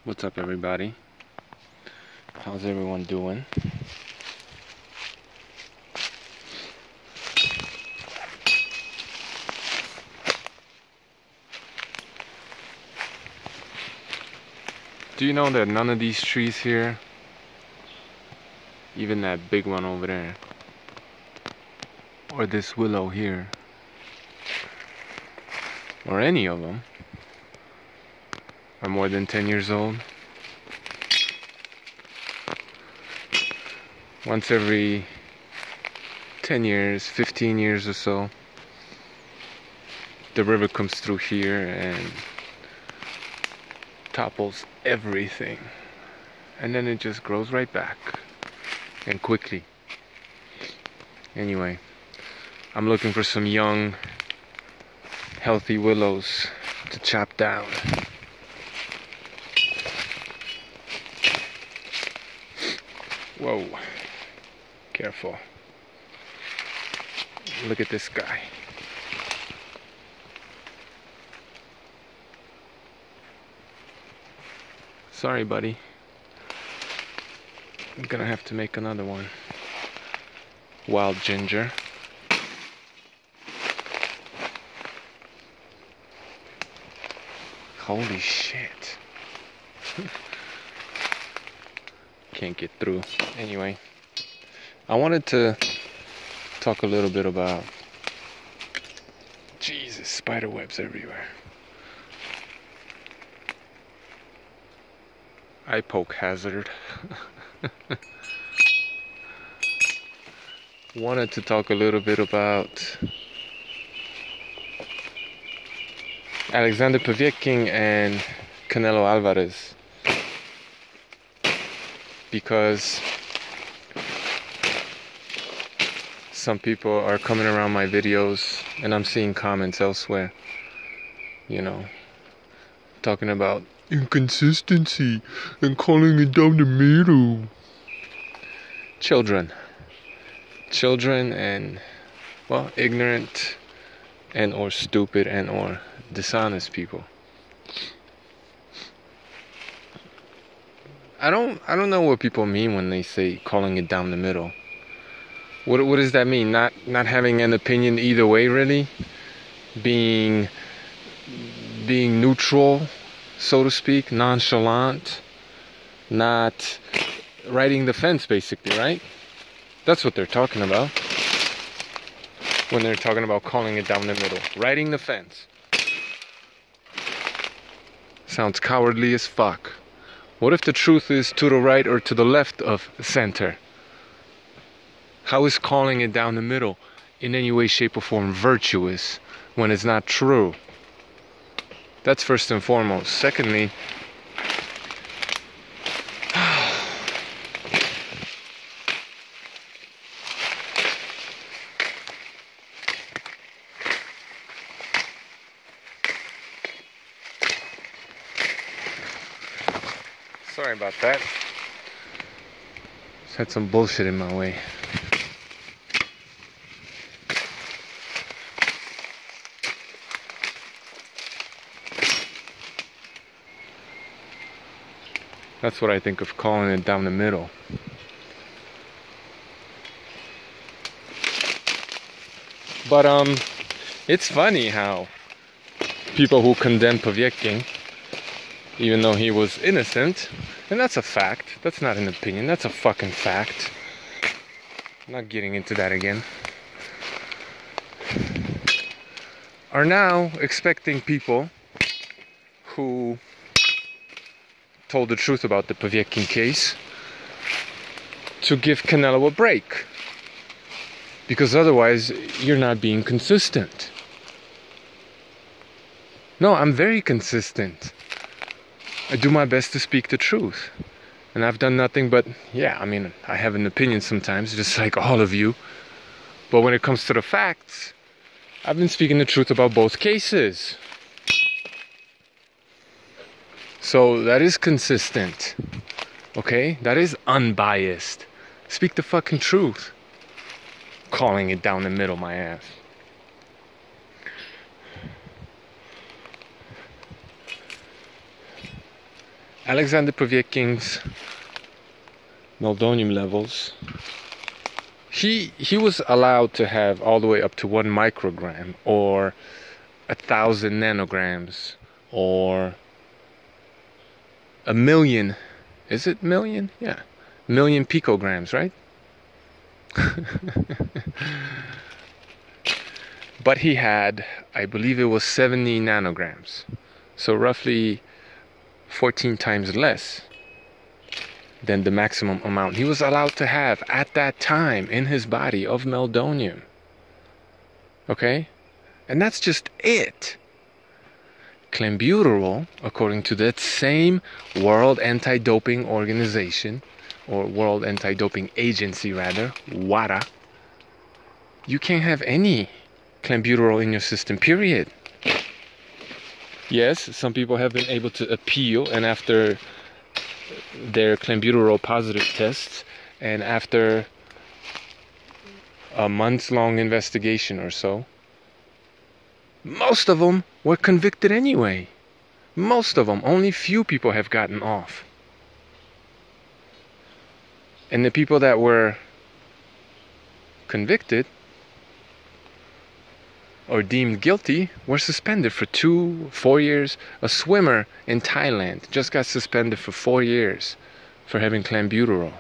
What's up, everybody? How's everyone doing? Do you know that none of these trees here, even that big one over there, or this willow here, or any of them, are more than 10 years old? Once every 10 years, 15 years or so, the river comes through here and topples everything, and then it just grows right back, and quickly. Anyway, I'm looking for some young, healthy willows to chop down. Whoa, careful. Look at this guy. Sorry, buddy. I'm gonna have to make another one. Wild ginger. Holy shit. Can't get through. Anyway, I wanted to talk a little bit about... Jesus, spider webs everywhere. Eye poke hazard. Wanted to talk a little bit about Alexander Povetkin and Canelo Alvaroids, because some people are coming around my videos and I'm seeing comments elsewhere, you know, talking about inconsistency and calling it down the middle. Children and, well, ignorant and or stupid and or dishonest people. I don't know what people mean when they say calling it down the middle. What does that mean? Not having an opinion either way, really? Being neutral, so to speak, nonchalant, not riding the fence, basically, right? That's what they're talking about when they're talking about calling it down the middle. Riding the fence. Sounds cowardly as fuck. What if the truth is to the right or to the left of center? How is calling it down the middle in any way, shape, or form virtuous when it's not true? That's first and foremost. Secondly, sorry about that. Just had some bullshit in my way. That's what I think of calling it down the middle. But it's funny how people who condemn Povetkin, even though he was innocent, and that's a fact, that's not an opinion, that's a fucking fact. I'm not getting into that again. Are now expecting people who told the truth about the Povetkin case to give Canelo a break, because otherwise you're not being consistent. No, I'm very consistent. I do my best to speak the truth, and I've done nothing but, yeah, I mean, I have an opinion sometimes, just like all of you, but when it comes to the facts, I've been speaking the truth about both cases. So that is consistent, okay? That is unbiased. Speak the fucking truth. Calling it down the middle, my ass. Alexander Povetkin's meldonium levels, he was allowed to have all the way up to 1 microgram or 1,000 nanograms or a million. Is it million? Yeah, million picograms, right? But he had, I believe it was 70 nanograms, so roughly 14 times less than the maximum amount he was allowed to have at that time in his body of meldonium. Okay? And that's just it. Clenbuterol, according to that same World Anti-Doping Organization, or World Anti-Doping Agency rather, WADA, you can't have any clenbuterol in your system, period. Yes, some people have been able to appeal, and after their clenbuterol positive tests, and after a months-long investigation or so, most of them were convicted anyway. Most of them. Only few people have gotten off. And the people that were convicted or deemed guilty were suspended for 4 years. A swimmer in Thailand just got suspended for 4 years for having clenbuterol.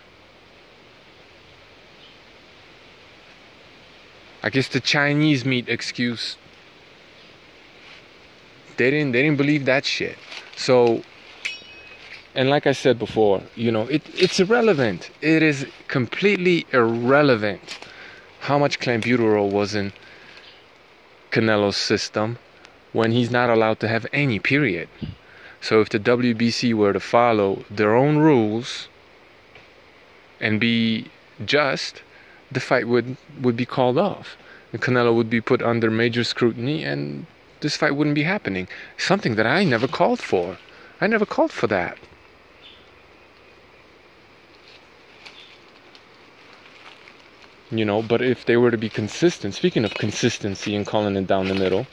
I guess the Chinese meat excuse, they didn't believe that shit. So, and like I said before, you know, it's irrelevant. It is completely irrelevant how much clenbuterol was in Canelo's system when he's not allowed to have any, period. So if the WBC were to follow their own rules and be just, the fight would be called off. And Canelo would be put under major scrutiny, and this fight wouldn't be happening. Something that I never called for. I never called for that. You know, but if they were to be consistent, speaking of consistency and calling it down the middle,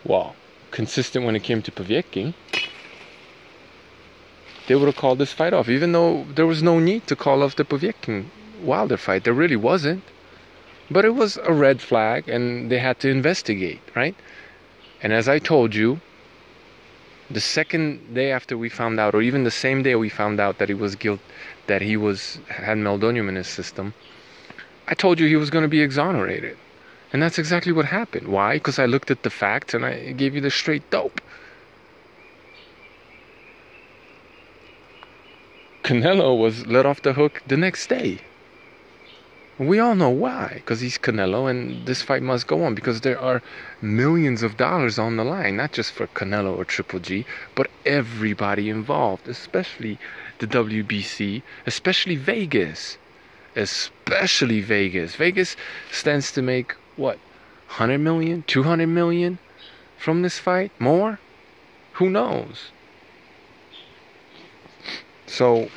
well, consistent when it came to Povetkin, they would have called this fight off, even though there was no need to call off the Povetkin-Wilder fight. There really wasn't. But it was a red flag, and they had to investigate, right? And as I told you, the second day after we found out, or even the same day we found out that he was had meldonium in his system, I told you he was going to be exonerated. And that's exactly what happened. Why? Because I looked at the facts and I gave you the straight dope. Canelo was let off the hook the next day. We all know why. Because he's Canelo, and this fight must go on. Because there are millions of dollars on the line. Not just for Canelo or Triple G, but everybody involved. Especially the WBC. Especially Vegas. Especially Vegas. Vegas stands to make, what, 100 million, 200 million from this fight? More? Who knows? So,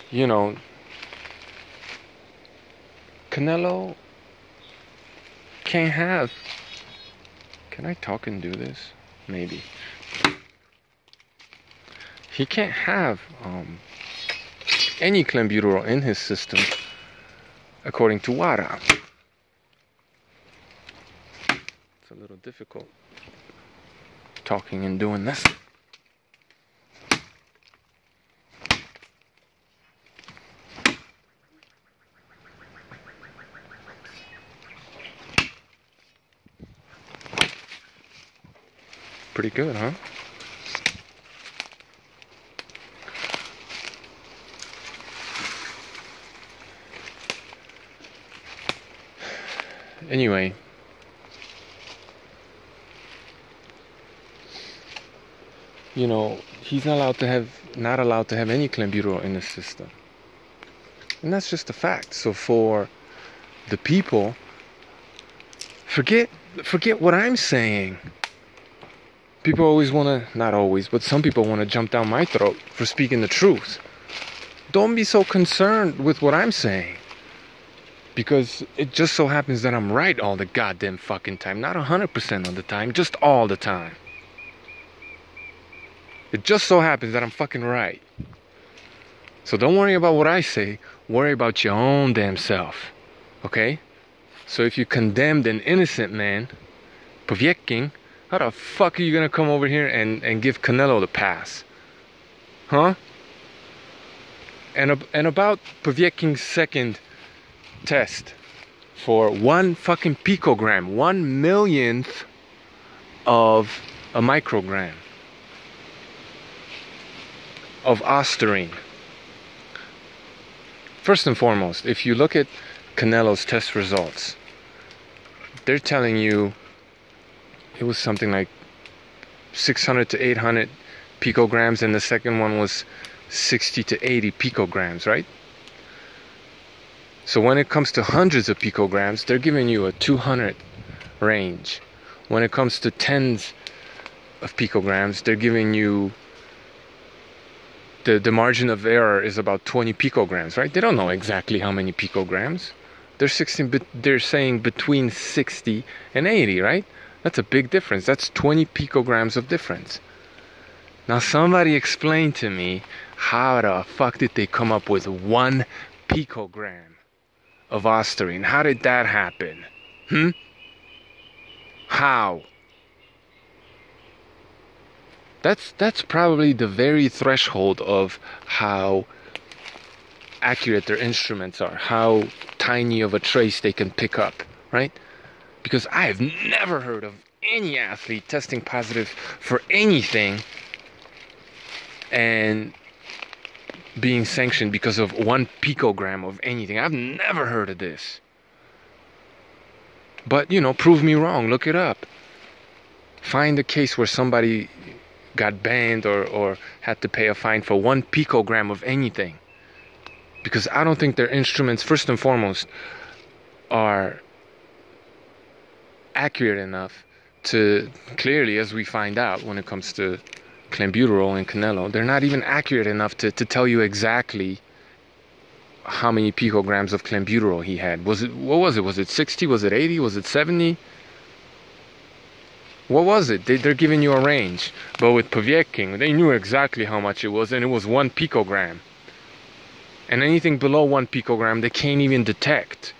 you know, Canelo can't have... Can I talk and do this? Maybe. He can't have any clenbuterol in his system, according to WADA. It's a little difficult talking and doing this. Pretty good, huh? Anyway, you know, he's not allowed to have any clenbuterol in his system, and that's just a fact. So for the people, forget what I'm saying. People always want to, not always, but some people want to jump down my throat for speaking the truth. Don't be so concerned with what I'm saying. Because it just so happens that I'm right all the goddamn fucking time. Not 100% of the time, just all the time. It just so happens that I'm fucking right. So don't worry about what I say. Worry about your own damn self. Okay? So if you condemned an innocent man, Povetkin, how the fuck are you gonna come over here and give Clenelo the pass? Huh? And about Povetkin's second test for 1 fucking picogram, 1/1,000,000th of a microgram of ostarine. First and foremost, if you look at Canelo's test results, they're telling you it was something like 600 to 800 picograms, and the second one was 60 to 80 picograms, right? So when it comes to hundreds of picograms, they're giving you a 200 range. When it comes to tens of picograms, they're giving you the margin of error is about 20 picograms, right? They don't know exactly how many picograms. They're saying between 60 and 80, right? That's a big difference. That's 20 picograms of difference. Now somebody explain to me, how the fuck did they come up with 1 picogram of ostarine? How did that happen? How? That's probably the very threshold of how accurate their instruments are, how tiny of a trace they can pick up, right? Because I've never heard of any athlete testing positive for anything and being sanctioned because of 1 picogram of anything. I've never heard of this. But, you know, prove me wrong. Look it up. Find a case where somebody got banned or had to pay a fine for 1 picogram of anything. Because I don't think their instruments, first and foremost, are accurate enough to, clearly, as we find out when it comes to clenbuterol and Clenelo, they're not even accurate enough to tell you exactly how many picograms of clenbuterol he had. What was it? Was it 60? Was it 80? Was it 70? What was it? They're giving you a range. But with Povetkin, they knew exactly how much it was, and it was 1 picogram. And anything below 1 picogram, they can't even detect.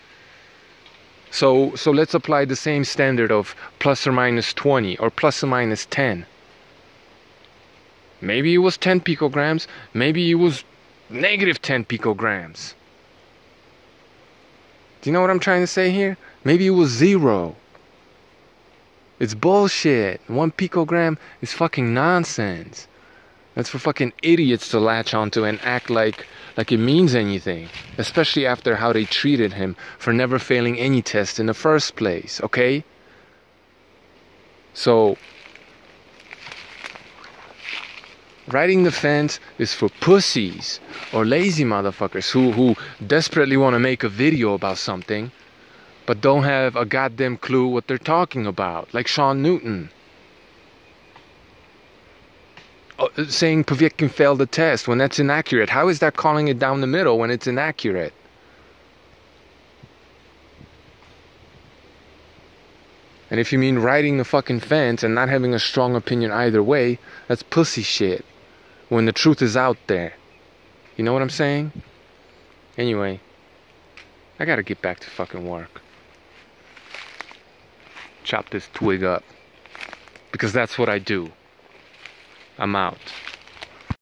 So let's apply the same standard of plus or minus 20 or plus or minus 10. Maybe it was 10 picograms. Maybe it was negative 10 picograms. Do you know what I'm trying to say here? Maybe it was 0. It's bullshit. 1 picogram is fucking nonsense. That's for fucking idiots to latch onto and act like it means anything. Especially after how they treated him for never failing any test in the first place, okay? So, riding the fence is for pussies or lazy motherfuckers who desperately want to make a video about something but don't have a goddamn clue what they're talking about. Like Sean Newton. Saying Povetkin failed the test when that's inaccurate. How is that calling it down the middle when it's inaccurate? And if you mean riding the fucking fence and not having a strong opinion either way, that's pussy shit. When the truth is out there. You know what I'm saying? Anyway, I gotta get back to fucking work. Chop this twig up. Because that's what I do. I'm out.